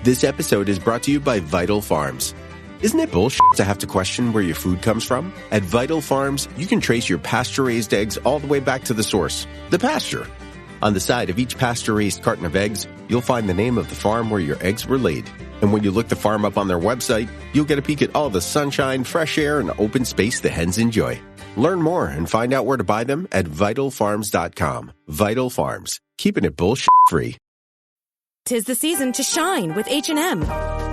This episode is brought to you by Vital Farms. Isn't it bullshit to have to question where your food comes from? At Vital Farms, you can trace your pasture-raised eggs all the way back to the source, the pasture. On the side of each pasture-raised carton of eggs, you'll find the name of the farm where your eggs were laid. And when you look the farm up on their website, you'll get a peek at all the sunshine, fresh air, and open space the hens enjoy. Learn more and find out where to buy them at vitalfarms.com. Vital Farms, keeping it bullshit-free. 'Tis the season to shine with H&M.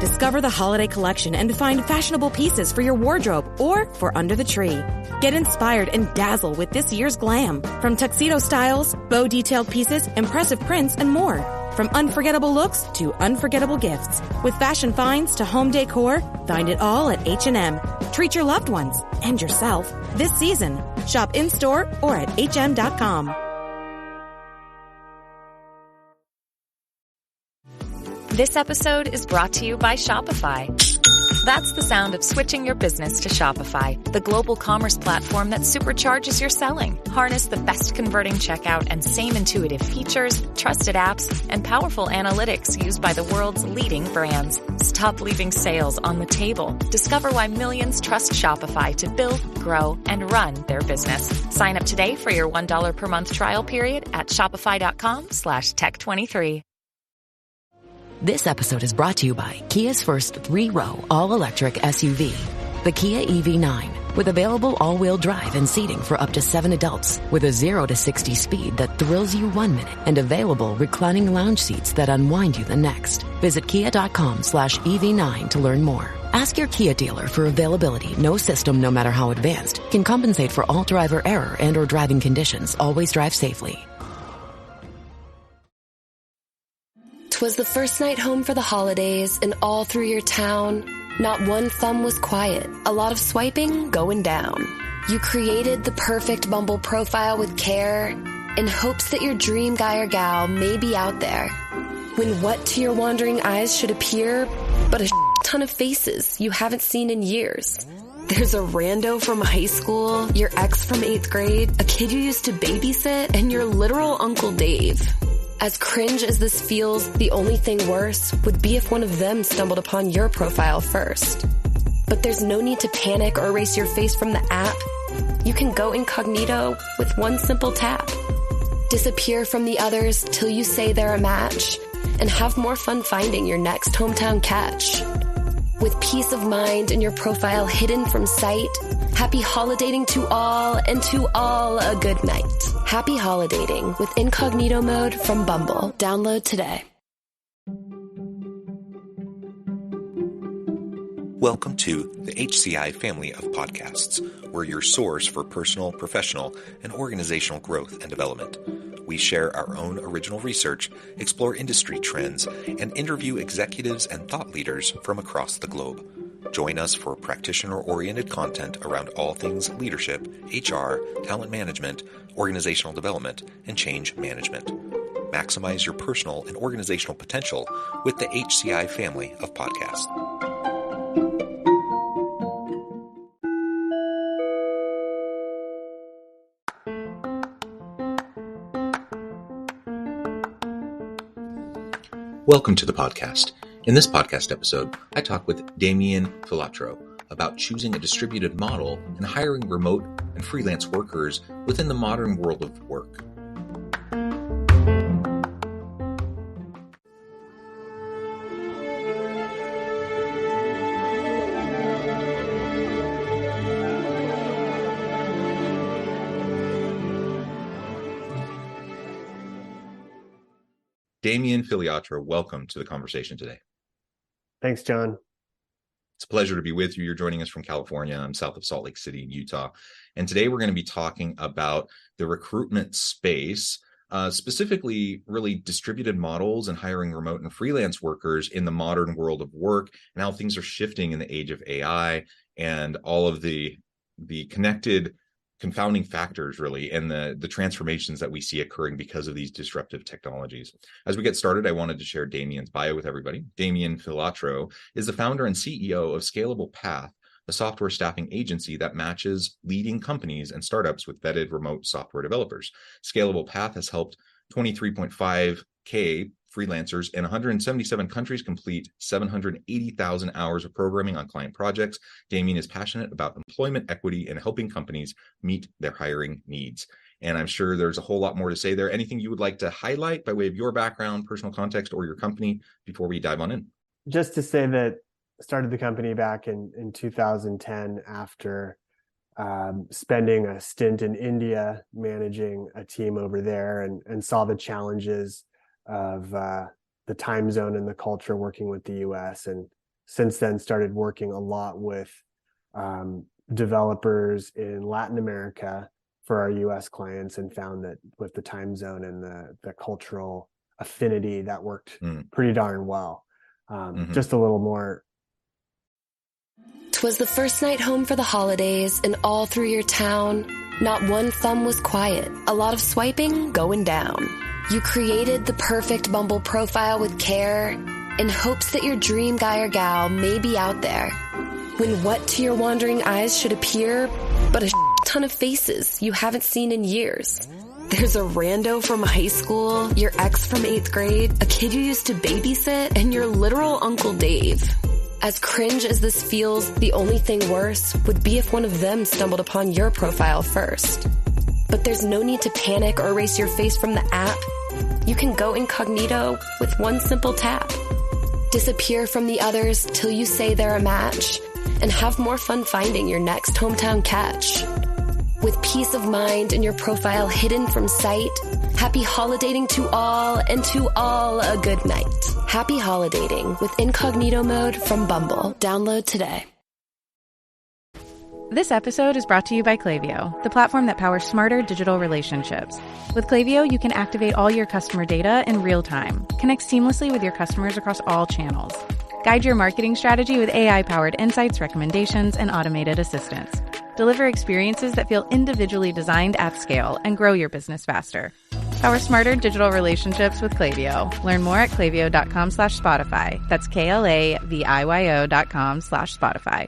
Discover the holiday collection and find fashionable pieces for your wardrobe or for under the tree. Get inspired and dazzle with this year's glam. From tuxedo styles, bow detailed pieces, impressive prints, and more. From unforgettable looks to unforgettable gifts. With fashion finds to home decor, find it all at H&M. Treat your loved ones and yourself this season. Shop in-store or at hm.com. This episode is brought to you by Shopify. That's the sound of switching your business to Shopify, the global commerce platform that supercharges your selling. Harness the best converting checkout and same intuitive features, trusted apps, and powerful analytics used by the world's leading brands. Stop leaving sales on the table. Discover why millions trust Shopify to build, grow, and run their business. Sign up today for your $1 per month trial period at shopify.com/tech23. This episode is brought to you by Kia's first 3-row all-electric SUV, the Kia EV9, with available all-wheel drive and seating for up to 7 adults, with a 0 to 60 speed that thrills you 1 minute, and available reclining lounge seats that unwind you the next. Visit kia.com/EV9 to learn more. Ask your Kia dealer for availability. No system, no matter how advanced, can compensate for all driver error and or driving conditions. Always drive safely. 'Twas the first night home for the holidays, and all through your town, not one thumb was quiet, a lot of swiping going down. You created the perfect Bumble profile with care, in hopes that your dream guy or gal may be out there. When what to your wandering eyes should appear but a ton of faces you haven't seen in years. There's a rando from high school, your ex from 8th grade, a kid you used to babysit, and your literal Uncle Dave. As cringe as this feels, the only thing worse would be if one of them stumbled upon your profile first. But there's no need to panic or erase your face from the app. You can go incognito with one simple tap. Disappear from the others till you say they're a match, and have more fun finding your next hometown catch. With peace of mind and your profile hidden from sight, happy holidating to all, and to all a good night. Happy holidating with incognito mode from Bumble. Download today. Welcome to the HCI family of podcasts. We're your source for personal, professional, and organizational growth and development. We share our own original research, explore industry trends, and interview executives and thought leaders from across the globe. Join us for practitioner-oriented content around all things leadership, HR, talent management, organizational development, and change management. Maximize your personal and organizational potential with the HCI family of podcasts. Welcome to the podcast. In this podcast episode, I talk with Damien Filiatrault about choosing a distributed model and hiring remote and freelance workers within the modern world of work. Damien Filiatrault, welcome to the conversation today. Thanks, John. It's a pleasure to be with you. You're joining us from California. I'm south of Salt Lake City in Utah. And today we're going to be talking about the recruitment space, specifically really distributed models and hiring remote and freelance workers in the modern world of work, and how things are shifting in the age of AI and all of the connected confounding factors, really, and the transformations that we see occurring because of these disruptive technologies. As we get started, I wanted to share Damien's bio with everybody. Damien Filiatrault is the founder and CEO of Scalable Path, a software staffing agency that matches leading companies and startups with vetted remote software developers. Scalable Path has helped 23.5K freelancers in 177 countries complete 780,000 hours of programming on client projects. Damien is passionate about employment equity and helping companies meet their hiring needs. And I'm sure there's a whole lot more to say there. Anything you would like to highlight by way of your background, personal context, or your company before we dive on in? Just to say that I started the company back in 2010 after spending a stint in India, managing a team over there, and saw the challenges of the time zone and the culture working with the US. And since then started working a lot with developers in Latin America for our US clients, and found that with the time zone and the cultural affinity, that worked pretty darn well. Just a little more. 'Twas the first night home for the holidays, and all through your town, not one thumb was quiet. A lot of swiping going down. You created the perfect Bumble profile with care in hopes that your dream guy or gal may be out there. When what to your wandering eyes should appear but a ton of faces you haven't seen in years. There's a rando from high school, your ex from 8th grade, a kid you used to babysit, and your literal Uncle Dave. As cringe as this feels, the only thing worse would be if one of them stumbled upon your profile first. But there's no need to panic or erase your face from the app. You can go incognito with one simple tap. Disappear from the others till you say they're a match, and have more fun finding your next hometown catch. With peace of mind and your profile hidden from sight, happy holidating to all, and to all a good night. Happy holidating with incognito mode from Bumble. Download today. This episode is brought to you by Klaviyo, the platform that powers smarter digital relationships. With Klaviyo, you can activate all your customer data in real time, connect seamlessly with your customers across all channels, guide your marketing strategy with AI-powered insights, recommendations, and automated assistance, deliver experiences that feel individually designed at scale, and grow your business faster. Power smarter digital relationships with Klaviyo. Learn more at klaviyo.com/Spotify. That's KLAVIYO.com/Spotify.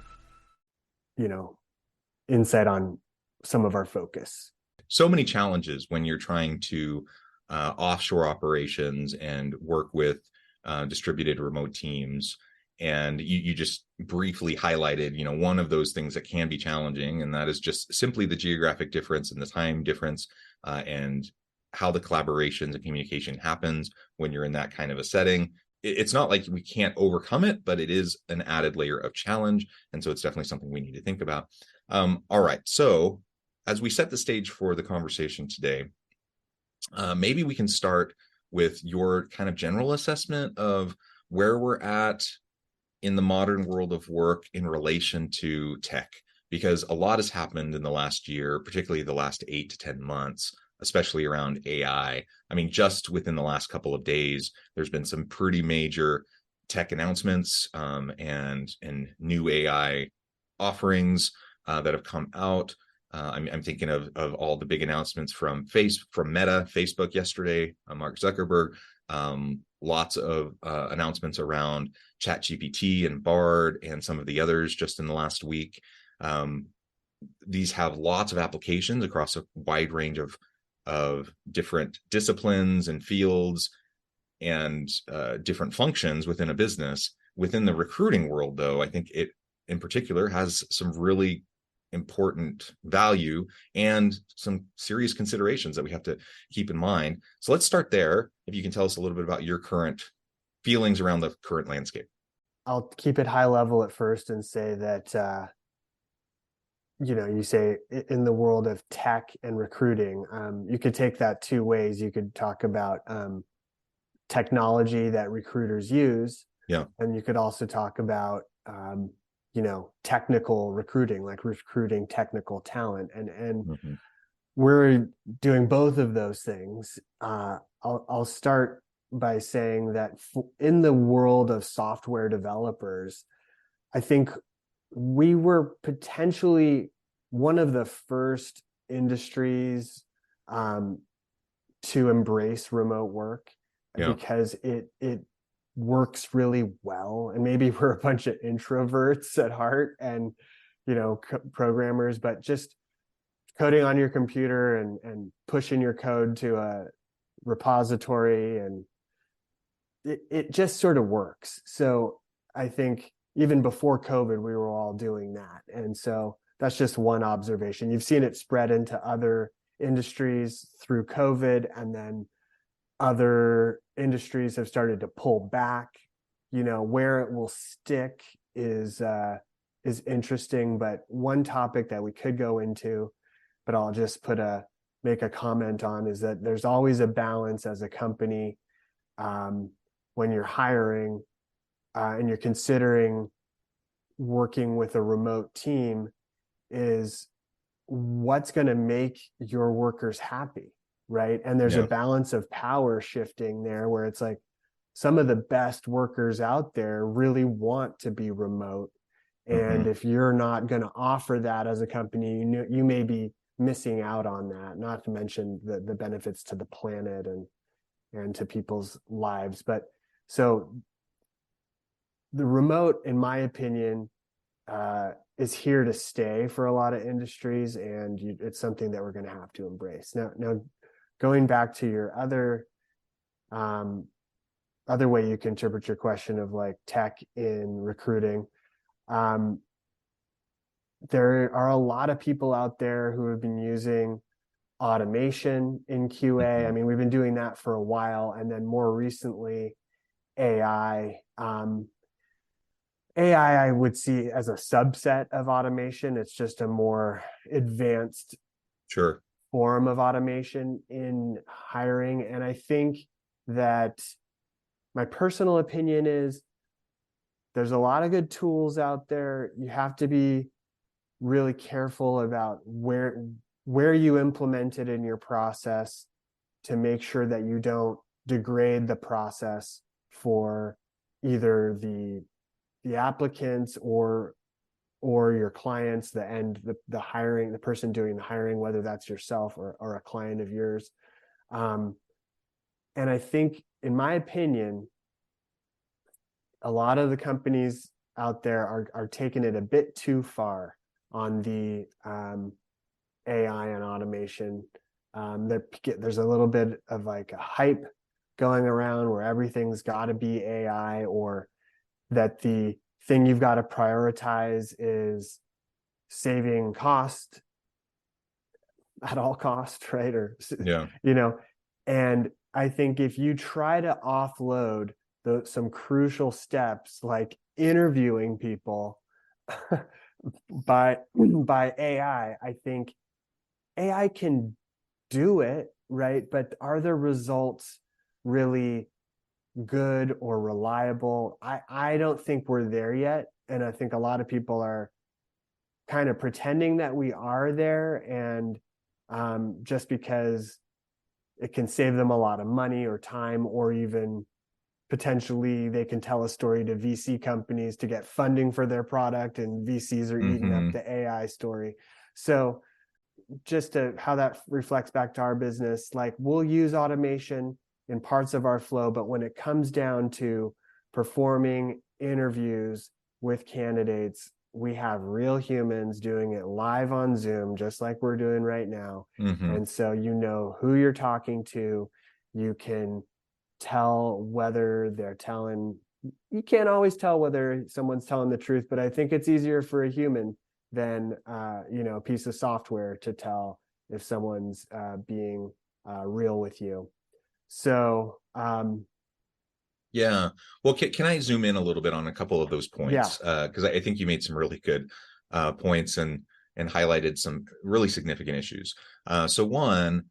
Insight on some of our focus. So many challenges when you're trying to offshore operations and work with distributed remote teams. And you just briefly highlighted, one of those things that can be challenging, and that is just simply the geographic difference and the time difference, and how the collaborations and communication happens when you're in that kind of a setting. It's not like we can't overcome it, but it is an added layer of challenge. And so it's definitely something we need to think about. All right. So as we set the stage for the conversation today, maybe we can start with your kind of general assessment of where we're at in the modern world of work in relation to tech, because a lot has happened in the last year, particularly the last 8 to 10 months, especially around AI. I mean, just within the last couple of days, there's been some pretty major tech announcements and new AI offerings that have come out. I'm thinking of all the big announcements from Meta, Facebook yesterday, Mark Zuckerberg, lots of announcements around ChatGPT and Bard and some of the others just in the last week. These have lots of applications across a wide range of different disciplines and fields and different functions within a business. Within the recruiting world, though, I think it in particular has some really important value and some serious considerations that we have to keep in mind. So let's start there. If you can tell us a little bit about your current feelings around the current landscape. I'll keep it high level at first and say that, you say in the world of tech and recruiting, you could take that two ways. You could talk about technology that recruiters use. Yeah. And you could also talk about, technical recruiting, like recruiting technical talent. And we're doing both of those things. I'll start by saying that in the world of software developers, I think we were potentially one of the first industries to embrace remote work because it works really well. And maybe we're a bunch of introverts at heart and, programmers, but just coding on your computer and pushing your code to a repository and it just sort of works. So I think even before COVID, we were all doing that. And so that's just one observation. You've seen it spread into other industries through COVID, and then other industries have started to pull back. Where it will stick is interesting. But one topic that we could go into, but I'll just make a comment on, is that there's always a balance as a company when you're hiring and you're considering working with a remote team, is what's going to make your workers happy, right? And there's a balance of power shifting there, where it's like some of the best workers out there really want to be remote. And if you're not going to offer that as a company, you may be missing out on that, not to mention the benefits to the planet and to people's lives. But so the remote, in my opinion, is here to stay for a lot of industries, and it's something that we're going to have to embrace. Now, going back to your other way you can interpret your question of like tech in recruiting, there are a lot of people out there who have been using automation in QA. I mean, we've been doing that for a while, and then more recently, AI. AI, I would see as a subset of automation. It's just a more advanced form of automation in hiring. And I think that my personal opinion is there's a lot of good tools out there. You have to be really careful about where you implement it in your process to make sure that you don't degrade the process for either the applicants or your clients, the hiring, the person doing the hiring, whether that's yourself or a client of yours. And I think, in my opinion, a lot of the companies out there are taking it a bit too far on the AI and automation. There's a little bit of like a hype going around where everything's got to be AI, or that the thing you've got to prioritize is saving cost at all cost, right? And I think if you try to offload some crucial steps like interviewing people by AI, I think AI can do it, right? But are the results really good or reliable? I don't think we're there yet. And I think a lot of people are kind of pretending that we are there, and just because it can save them a lot of money or time, or even potentially they can tell a story to VC companies to get funding for their product, and VCs are eating up the AI story. So just how that reflects back to our business, like we'll use automation in parts of our flow, but when it comes down to performing interviews with candidates, we have real humans doing it live on Zoom, just like we're doing right now. And so you know who you're talking to. You can tell whether you can't always tell whether someone's telling the truth, but I think it's easier for a human than a piece of software to tell if someone's being real with you. So yeah. Well, can I zoom in a little bit on a couple of those points? Because I think you made some really good points and highlighted some really significant issues. So one,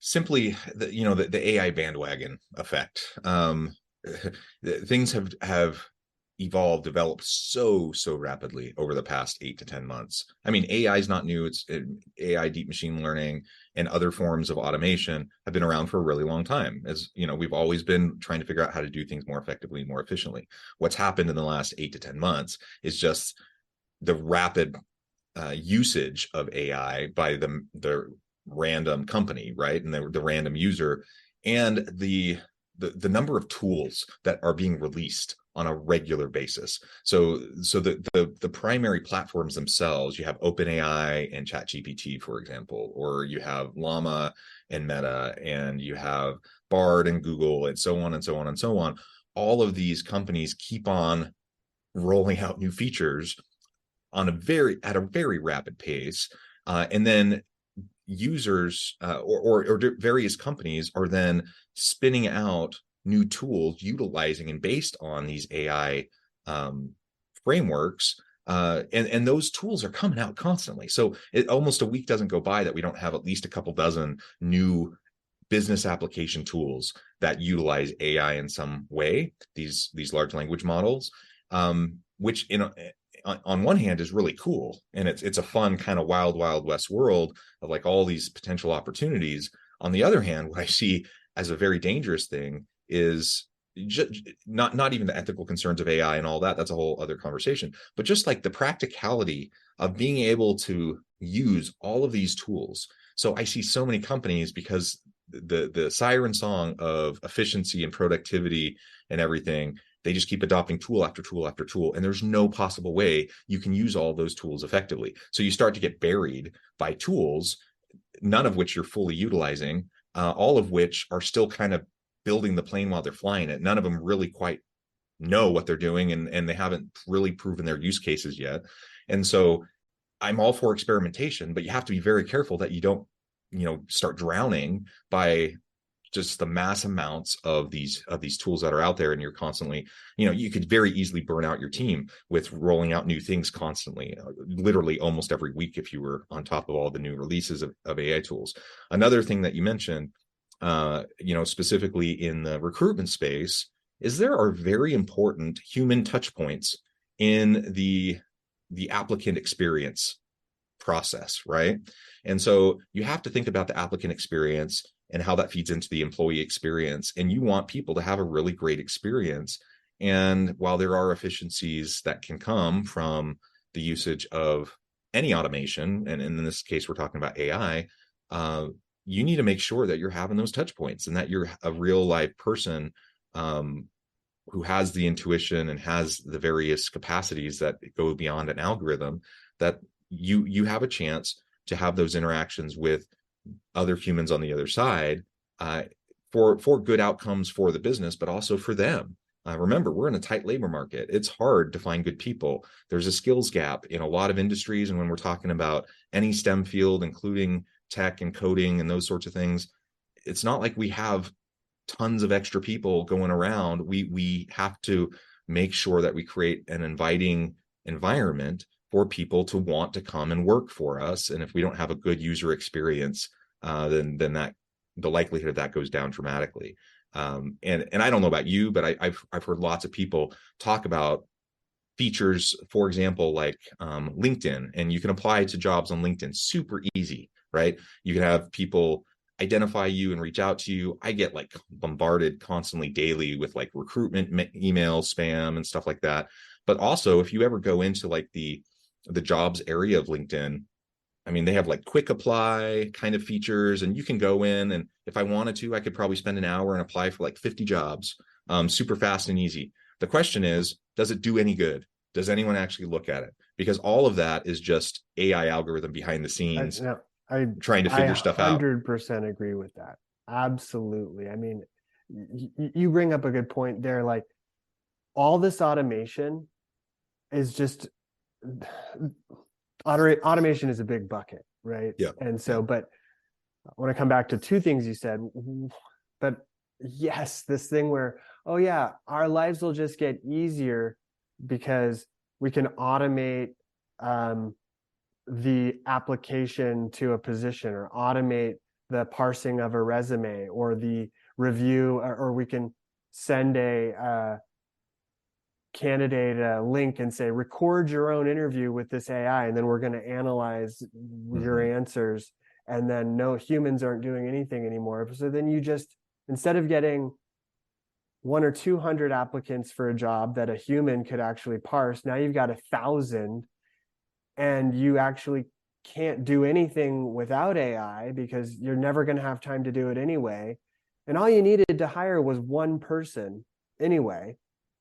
simply the AI bandwagon effect. Things have developed so rapidly over the past 8 to 10 months. I mean, AI is not new. It's AI, deep machine learning, and other forms of automation have been around for a really long time. As you know, we've always been trying to figure out how to do things more effectively, more efficiently. What's happened in the last 8 to 10 months is just the rapid usage of AI by the random company, right, and the random user, and the number of tools that are being released on a regular basis. So the primary platforms themselves, you have OpenAI and ChatGPT, for example, or you have Llama and Meta, and you have Bard and Google, and so on and so on and so on. all of these companies keep on rolling out new features at a very rapid pace, and then users or various companies are then spinning out new tools utilizing and based on these AI frameworks. And those tools are coming out constantly. So almost a week doesn't go by that we don't have at least a couple dozen new business application tools that utilize AI in some way, these large language models, which on one hand is really cool. And it's a fun kind of wild west world of like all these potential opportunities. On the other hand, what I see as a very dangerous thing is not even the ethical concerns of AI and all that. That's a whole other conversation, but just like the practicality of being able to use all of these tools. So I see so many companies, because the siren song of efficiency and productivity and everything, they just keep adopting tool after tool after tool, and there's no possible way you can use all those tools effectively. So you start to get buried by tools, none of which you're fully utilizing, all of which are still kind of building the plane while they're flying it. None of them really quite know what they're doing, and they haven't really proven their use cases yet. And so I'm all for experimentation, but you have to be very careful that you don't, start drowning by just the mass amounts of these tools that are out there. And you're constantly, you could very easily burn out your team with rolling out new things constantly, literally almost every week, if you were on top of all the new releases of AI tools. Another thing that you mentioned, specifically in the recruitment space, is there are very important human touch points in the applicant experience process, right? And so you have to think about the applicant experience and how that feeds into the employee experience. And you want people to have a really great experience. And while there are efficiencies that can come from the usage of any automation, and in this case, we're talking about AI, you need to make sure that you're having those touch points and that you're a real life person who has the intuition and has the various capacities that go beyond an algorithm, that you have a chance to have those interactions with other humans on the other side, for good outcomes for the business, but also for them. Remember, we're in a tight labor market. It's hard to find good people. There's a skills gap in a lot of industries. And when we're talking about any STEM field, including tech and coding and those sorts of things, it's not like we have tons of extra people going around. We have to make sure that we create an inviting environment for people to want to come and work for us. And if we don't have a good user experience, then that the likelihood of that goes down dramatically. And I don't know about you, but I've heard lots of people talk about features, for example, like LinkedIn, and you can apply to jobs on LinkedIn super easy, right? You can have people identify you and reach out to you. I get like bombarded constantly daily with like recruitment emails, spam, and stuff like that. But also, if you ever go into like the jobs area of LinkedIn, I mean, they have like quick apply kind of features, and you can go in, and if I wanted to, I could probably spend an hour and apply for like 50 jobs, super fast and easy. The question is, does it do any good? Does anyone actually look at it? Because all of that is just AI algorithm behind the scenes trying to figure stuff out. I 100% agree with that. Absolutely. I mean, you bring up a good point there. Like, all this automation is just automation is a big bucket, right? Yeah. And so, but I want to come back to two things you said. But yes, this thing where, oh yeah, our lives will just get easier because we can automate the application to a position, or automate the parsing of a resume, or the review, or we can send a candidate a link and say, record your own interview with this AI, and then we're going to analyze your answers. And then no, humans aren't doing anything anymore. So then you just, instead of getting 100 or 200 applicants for a job that a human could actually parse, now you've got 1,000, and you actually can't do anything without AI because you're never going to have time to do it anyway. And all you needed to hire was one person anyway.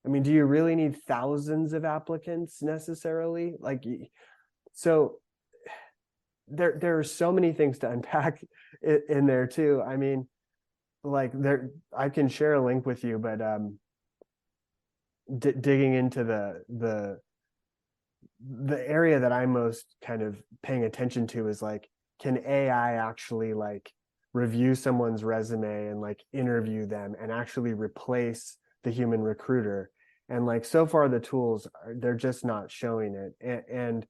I mean, do you really need thousands of applicants necessarily? Like, so there are so many things to unpack in there too. I mean, like, I can share a link with you, but digging into the area that I'm most kind of paying attention to is like, can AI actually like review someone's resume and like interview them and actually replace the human recruiter? And like, so far the tools they're just not showing it. And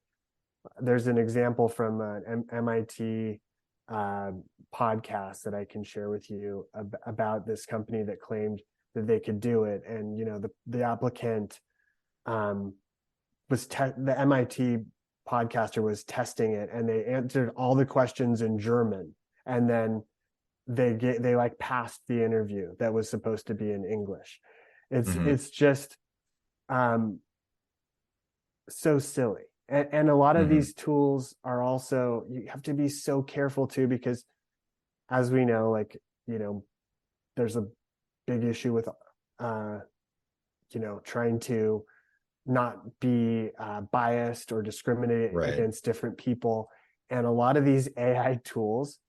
there's an example from an MIT podcast that I can share with you about this company that claimed that they could do it. And, the applicant the MIT podcaster was testing it, and they answered all the questions in German. And then they like passed the interview that was supposed to be in English. It's just so silly. And a lot of these tools are also, you have to be so careful too, because as we know, like, there's a big issue with, trying to not be biased or discriminate against different people. And a lot of these AI tools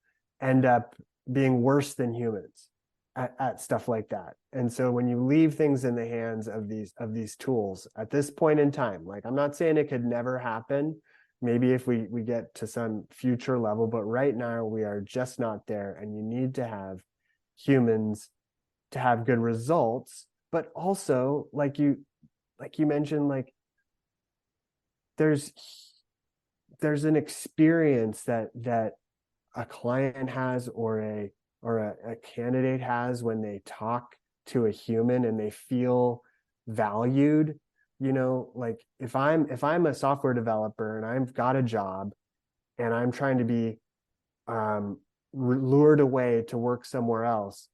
end up being worse than humans at stuff like that. And so when you leave things in the hands of these tools at this point in time, like, I'm not saying it could never happen, maybe if we get to some future level, but right now we are just not there. And you need to have humans to have good results. But also, like you mentioned, like, there's an experience that a client has or a candidate has when they talk to a human and they feel valued. Like, if I'm a software developer and I've got a job and I'm trying to be lured away to work somewhere else,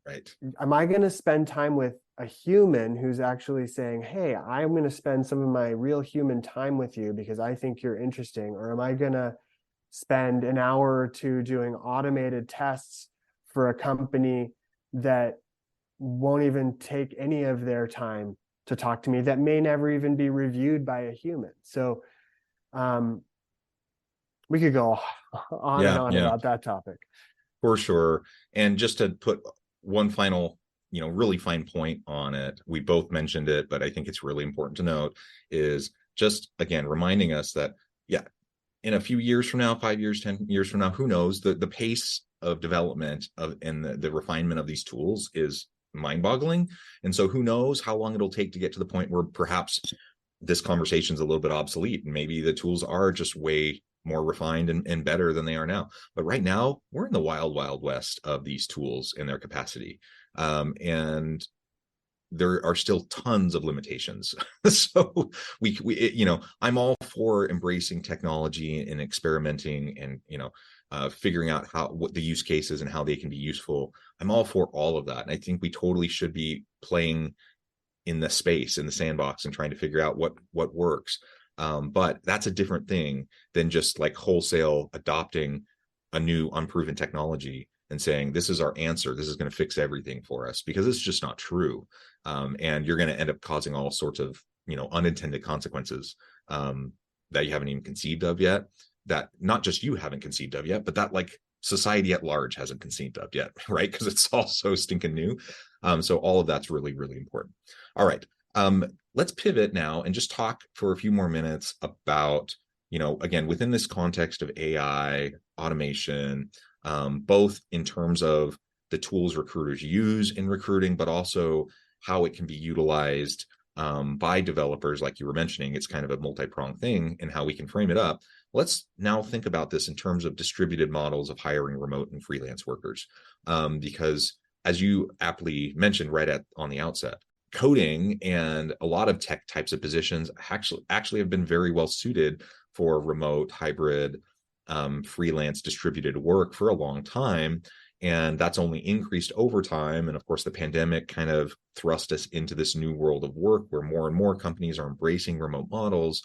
right? Am I going to spend time with a human who's actually saying, hey, I'm going to spend some of my real human time with you because I think you're interesting? Or am I going to spend an hour or two doing automated tests for a company that won't even take any of their time to talk to me, that may never even be reviewed by a human? So we could go on and on about that topic. For sure. And just to put one final, really fine point on it, we both mentioned it, but I think it's really important to note, is just, again, reminding us that, in a few years from now, 5 years, 10 years from now, who knows, the pace of development and the refinement of these tools is mind-boggling. And so who knows how long it'll take to get to the point where perhaps this conversation is a little bit obsolete and maybe the tools are just way more refined and better than they are now. But right now, we're in the wild, wild west of these tools and their capacity. And there are still tons of limitations. So I'm all for embracing technology and experimenting and, figuring out what the use cases and how they can be useful. I'm all for all of that. And I think we totally should be playing in the space, in the sandbox, and trying to figure out what works. But that's a different thing than just like wholesale adopting a new unproven technology and saying, this is our answer, this is going to fix everything for us, because it's just not true. And you're going to end up causing all sorts of, unintended consequences that you haven't even conceived of yet, that not just you haven't conceived of yet, but that like society at large hasn't conceived of yet, right? Because it's all so stinking new. So all of that's really, really important. All right. Let's pivot now and just talk for a few more minutes about, again, within this context of AI, automation, both in terms of the tools recruiters use in recruiting, but also how it can be utilized by developers, like you were mentioning. It's kind of a multi-pronged thing, and how we can frame it up. Let's now think about this in terms of distributed models of hiring remote and freelance workers, because as you aptly mentioned on the outset, coding and a lot of tech types of positions actually have been very well suited for remote, hybrid, freelance, distributed work for a long time. And that's only increased over time. And of course, the pandemic kind of thrust us into this new world of work where more and more companies are embracing remote models.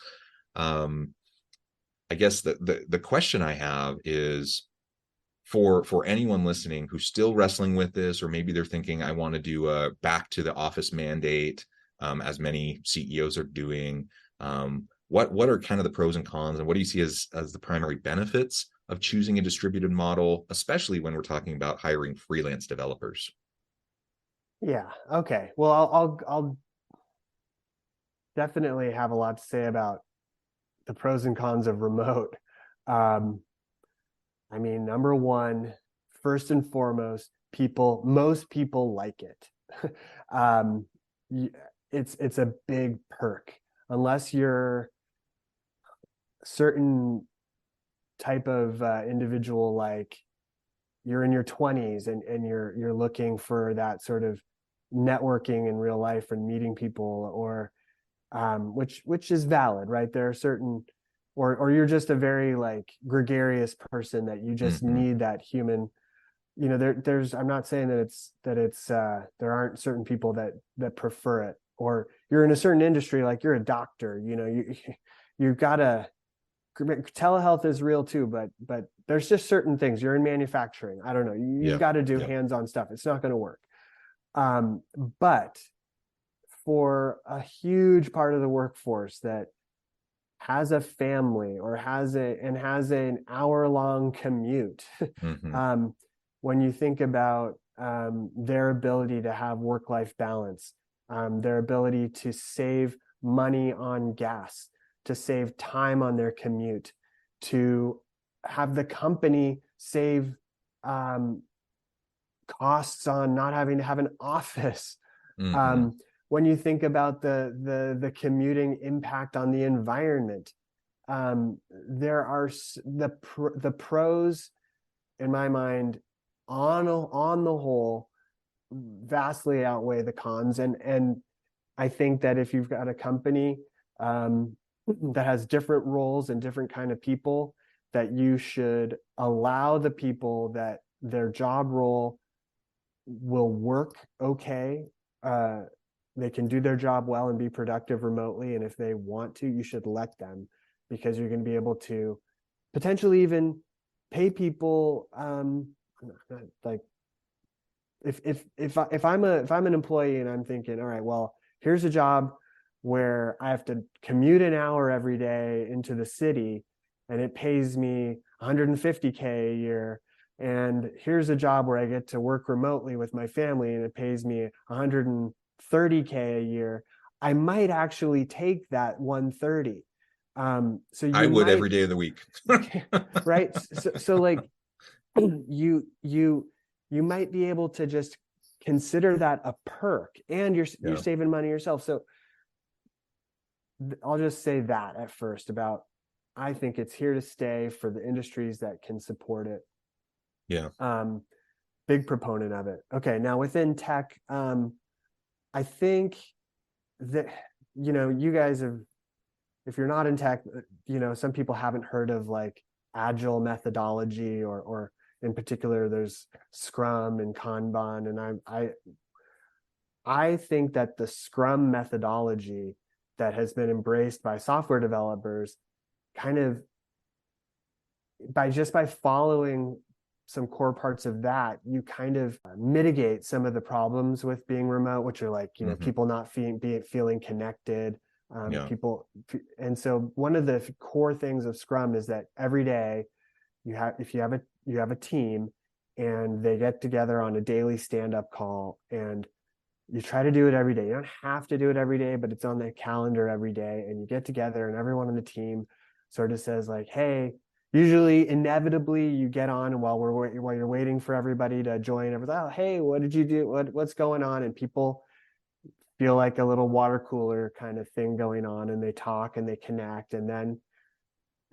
I guess the question I have is, for anyone listening who's still wrestling with this, or maybe they're thinking, I want to do a back to the office mandate, as many CEOs are doing. What are kind of the pros and cons, and what do you see as the primary benefits of choosing a distributed model, especially when we're talking about hiring freelance developers? Yeah. Okay. Well, definitely have a lot to say about the pros and cons of remote. I mean, number one, first and foremost, most people like it. It's a big perk, unless you're certain type of individual, like you're in your 20s and you're looking for that sort of networking in real life and meeting people, or which is valid, right? There are certain, or you're just a very like gregarious person that you just need that human, there's, I'm not saying that it's there aren't certain people that prefer it, or you're in a certain industry, like you're a doctor, you've got to, telehealth is real too, but there's just certain things. You're in manufacturing, I don't know, you've got to do hands-on stuff. It's not going to work. But for a huge part of the workforce that has a family or has an hour-long commute, when you think about their ability to have work-life balance, their ability to save money on gas, to save time on their commute, to have the company save costs on not having to have an office. When you think about the commuting impact on the environment, there are the pros, in my mind, on the whole, vastly outweigh the cons. And I think that if you've got a company that has different roles and different kind of people, that you should allow the people that their job role will work okay. They can do their job well and be productive remotely. And if they want to, you should let them, because you're going to be able to potentially even pay people. Like if I'm an employee and I'm thinking, all right, well, here's a job where I have to commute an hour every day into the city and it pays me $150K a year. And here's a job where I get to work remotely with my family and it pays me $130K a year. I might actually take that 130. So I would every day of the week. Right. So like you might be able to just consider that a perk, and you're saving money yourself. So I'll just say that at first about, I think it's here to stay for the industries that can support it. Big proponent of it. Okay, now within tech, I think that, you guys have, if you're not in tech, some people haven't heard of like agile methodology, or in particular, there's Scrum and Kanban. And I think that the Scrum methodology that has been embraced by software developers, kind of by following some core parts of that, you kind of mitigate some of the problems with being remote, which are like, people not feeling connected, people. And so one of the core things of Scrum is that every day you have a team and they get together on a daily stand-up call, and you try to do it every day. You don't have to do it every day, but it's on the calendar every day, and you get together and everyone on the team sort of says like, hey, usually inevitably you get on, and while you're waiting for everybody to join, everyone's, oh, hey, what did you do? What's going on? And people feel like a little water cooler kind of thing going on, and they talk and they connect, and then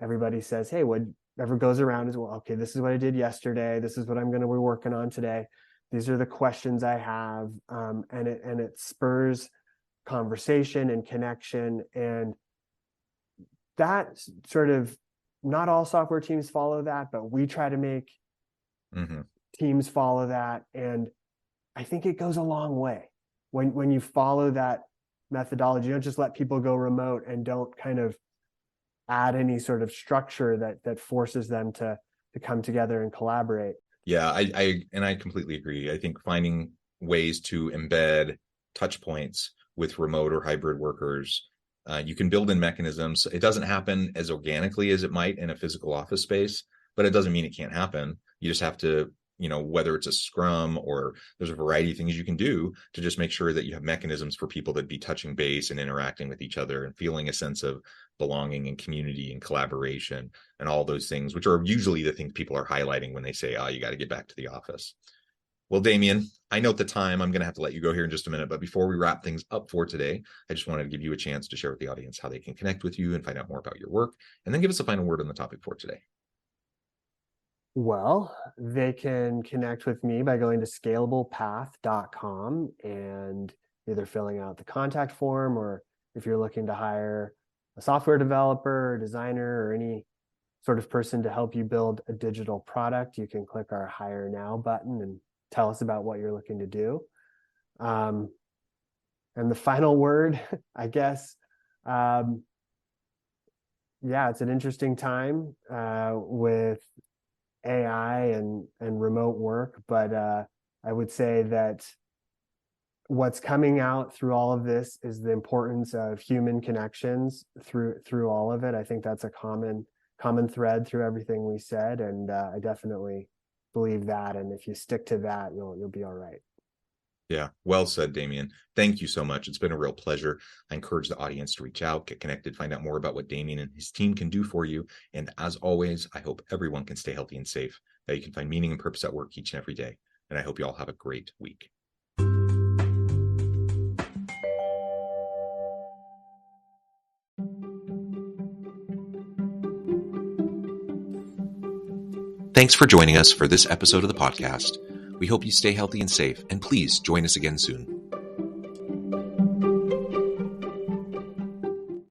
everybody says, hey, whatever goes around is, well, okay, this is what I did yesterday. This is what I'm going to be working on today. These are the questions I have, and it spurs conversation and connection. And that sort of, not all software teams follow that, but we try to make teams follow that. And I think it goes a long way when you follow that methodology. You don't just let people go remote and don't kind of add any sort of structure that forces them to come together and collaborate. Yeah, I completely agree. I think finding ways to embed touch points with remote or hybrid workers, you can build in mechanisms. It doesn't happen as organically as it might in a physical office space, but it doesn't mean it can't happen. You just have to whether it's a scrum or there's a variety of things you can do to just make sure that you have mechanisms for people to be touching base and interacting with each other and feeling a sense of belonging and community and collaboration and all those things, which are usually the things people are highlighting when they say, oh, you got to get back to the office. Well, Damien, I know at the time I'm going to have to let you go here in just a minute, but before we wrap things up for today, I just wanted to give you a chance to share with the audience how they can connect with you and find out more about your work, and then give us a final word on the topic for today. Well, they can connect with me by going to scalablepath.com and either filling out the contact form, or if you're looking to hire a software developer or designer or any sort of person to help you build a digital product, you can click our Hire Now button and tell us about what you're looking to do. And the final word, I guess, it's an interesting time with AI and remote work, but I would say that what's coming out through all of this is the importance of human connections through all of it. I think that's a common thread through everything we said, and I definitely believe that. And if you stick to that, you'll be all right. Yeah, well said, Damien. Thank you so much. It's been a real pleasure. I encourage the audience to reach out, get connected, find out more about what Damien and his team can do for you. And as always, I hope everyone can stay healthy and safe, that you can find meaning and purpose at work each and every day. And I hope you all have a great week. Thanks for joining us for this episode of the podcast. We hope you stay healthy and safe, and please join us again soon.